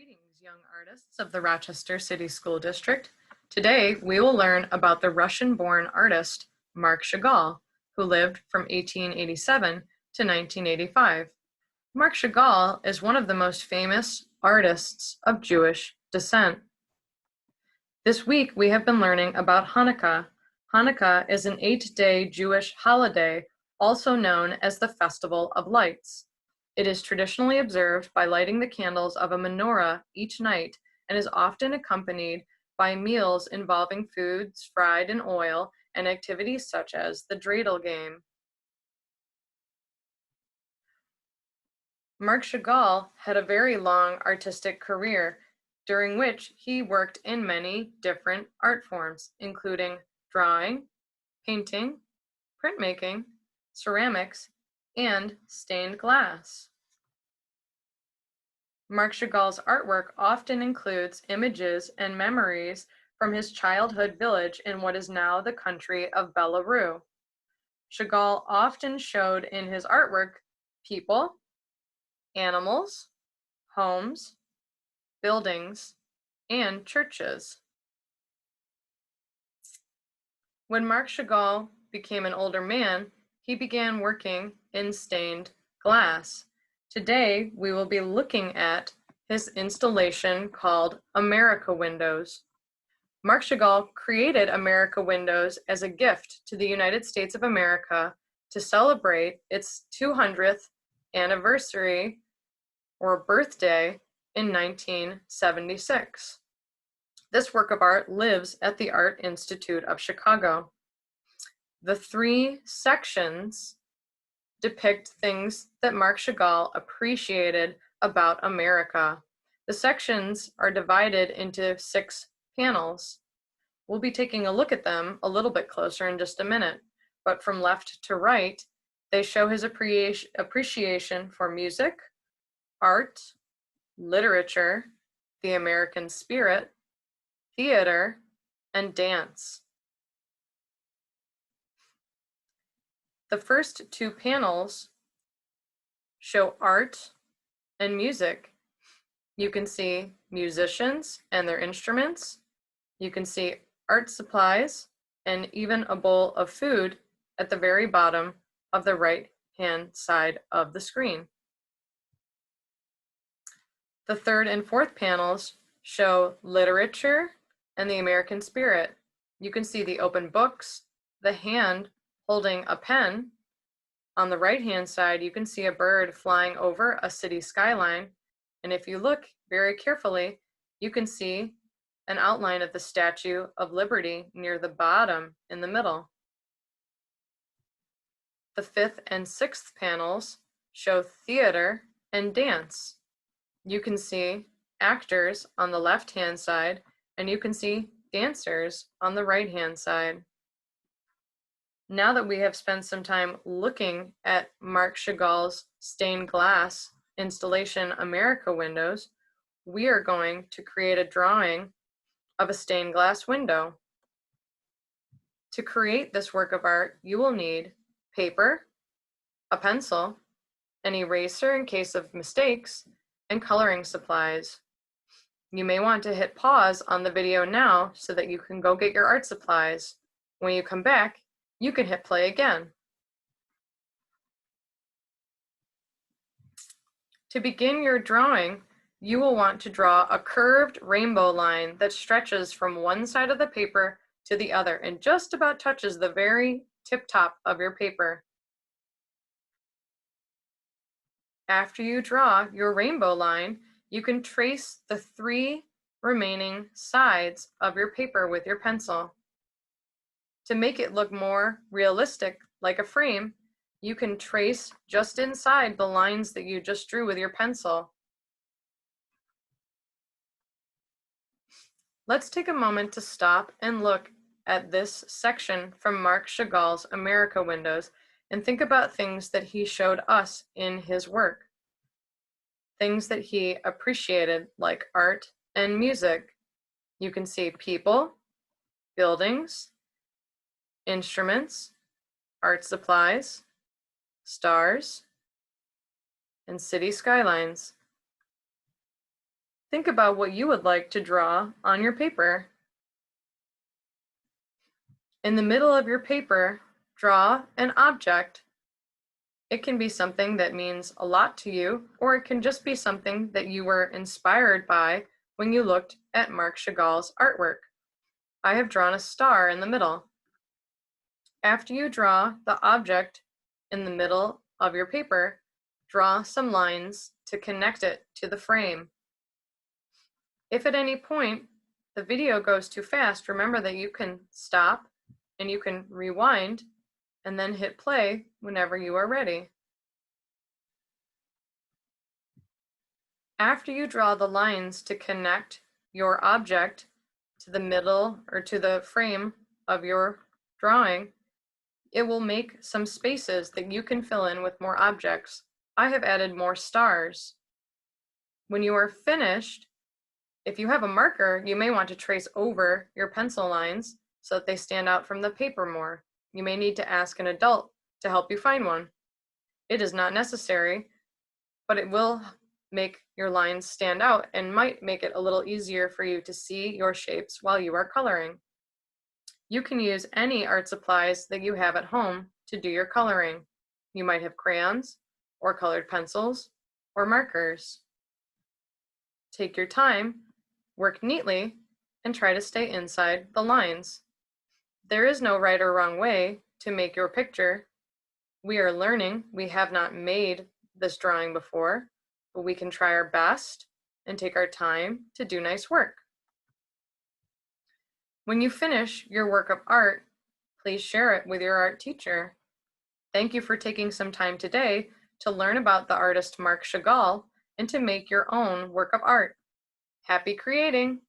Greetings, young artists of the Rochester City School District. Today, we will learn about the Russian-born artist, Marc Chagall, who lived from 1887 to 1985. Marc Chagall is one of the most famous artists of Jewish descent. This week, we have been learning about Hanukkah. Hanukkah is an 8-day Jewish holiday, also known as the Festival of Lights. It is traditionally observed by lighting the candles of a menorah each night and is often accompanied by meals involving foods fried in oil and activities such as the dreidel game. Marc Chagall had a very long artistic career, during which he worked in many different art forms, including drawing, painting, printmaking, ceramics, and stained glass. Marc Chagall's artwork often includes images and memories from his childhood village in what is now the country of Belarus. Chagall often showed in his artwork people, animals, homes, buildings, and churches. When Marc Chagall became an older man, he began working in stained glass. Today, we will be looking at his installation called America Windows. Marc Chagall created America Windows as a gift to the United States of America to celebrate its 200th anniversary or birthday in 1976. This work of art lives at the Art Institute of Chicago. The three sections depict things that Marc Chagall appreciated about America. The sections are divided into 6 panels. We'll be taking a look at them a little bit closer in just a minute, but from left to right, they show his appreciation for music, art, literature, the American spirit, theater, and dance. The first 2 panels show art and music. You can see musicians and their instruments. You can see art supplies and even a bowl of food at the very bottom of the right-hand side of the screen. The 3rd and 4th panels show literature and the American spirit. You can see the open books, the hand holding a pen. On the right-hand side, you can see a bird flying over a city skyline. And if you look very carefully, you can see an outline of the Statue of Liberty near the bottom in the middle. The 5th and 6th panels show theater and dance. You can see actors on the left-hand side, and you can see dancers on the right-hand side. Now that we have spent some time looking at Marc Chagall's stained glass installation America Windows, we are going to create a drawing of a stained glass window. To create this work of art, you will need paper, a pencil, an eraser in case of mistakes, and coloring supplies. You may want to hit pause on the video now so that you can go get your art supplies. When you come back, you can hit play again. To begin your drawing, you will want to draw a curved rainbow line that stretches from one side of the paper to the other and just about touches the very tip top of your paper. After you draw your rainbow line, you can trace the 3 remaining sides of your paper with your pencil. To make it look more realistic, like a frame, you can trace just inside the lines that you just drew with your pencil. Let's take a moment to stop and look at this section from Marc Chagall's America Windows and think about things that he showed us in his work. Things that he appreciated, like art and music. You can see people, buildings, instruments, art supplies, stars, and city skylines. Think about what you would like to draw on your paper. In the middle of your paper, draw an object. It can be something that means a lot to you, or it can just be something that you were inspired by when you looked at Marc Chagall's artwork. I have drawn a star in the middle. After you draw the object in the middle of your paper, draw some lines to connect it to the frame. If at any point the video goes too fast, remember that you can stop and you can rewind and then hit play whenever you are ready. After you draw the lines to connect your object to the middle or to the frame of your drawing, it will make some spaces that you can fill in with more objects. I have added more stars. When you are finished, if you have a marker, you may want to trace over your pencil lines so that they stand out from the paper more. You may need to ask an adult to help you find one. It is not necessary, but it will make your lines stand out and might make it a little easier for you to see your shapes while you are coloring. You can use any art supplies that you have at home to do your coloring. You might have crayons or colored pencils or markers. Take your time, work neatly, and try to stay inside the lines. There is no right or wrong way to make your picture. We are learning. We have not made this drawing before, but we can try our best and take our time to do nice work. When you finish your work of art, please share it with your art teacher. Thank you for taking some time today to learn about the artist Marc Chagall and to make your own work of art. Happy creating!